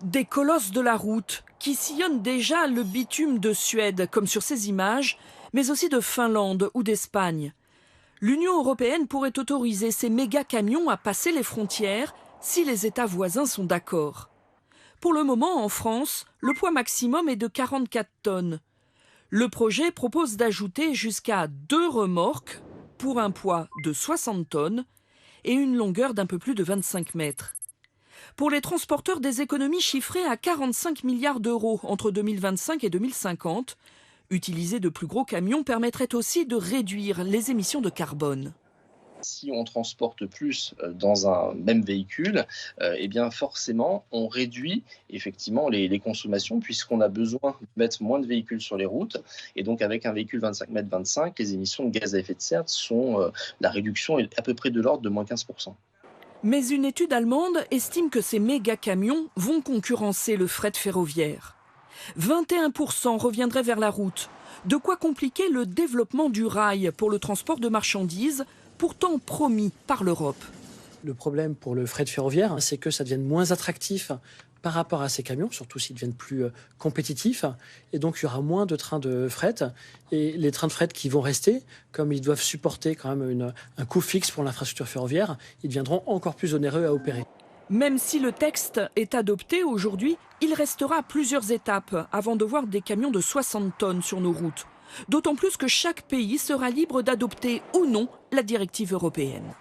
Des colosses de la route qui sillonnent déjà le bitume de Suède, comme sur ces images, mais aussi de Finlande ou d'Espagne. L'Union européenne pourrait autoriser ces méga-camions à passer les frontières si les États voisins sont d'accord. Pour le moment, en France, le poids maximum est de 44 tonnes. Le projet propose d'ajouter jusqu'à 2 remorques pour un poids de 60 tonnes et une longueur d'un peu plus de 25 mètres. Pour les transporteurs, des économies chiffrées à 45 milliards d'euros entre 2025 et 2050. Utiliser de plus gros camions permettrait aussi de réduire les émissions de carbone. Si on transporte plus dans un même véhicule, eh bien forcément, on réduit effectivement les consommations puisqu'on a besoin de mettre moins de véhicules sur les routes. Et donc avec un véhicule 25 m, les émissions de gaz à effet de serre la réduction est à peu près de l'ordre de moins 15%. Mais une étude allemande estime que ces méga-camions vont concurrencer le fret ferroviaire. 21% reviendraient vers la route. De quoi compliquer le développement du rail pour le transport de marchandises, pourtant promis par l'Europe. Le problème pour le fret ferroviaire, c'est que ça devienne moins attractif par rapport à ces camions, surtout s'ils deviennent plus compétitifs. Et donc, il y aura moins de trains de fret. Et les trains de fret qui vont rester, comme ils doivent supporter quand même un coût fixe pour l'infrastructure ferroviaire, ils deviendront encore plus onéreux à opérer. Même si le texte est adopté aujourd'hui, il restera plusieurs étapes avant de voir des camions de 60 tonnes sur nos routes. D'autant plus que chaque pays sera libre d'adopter ou non la directive européenne.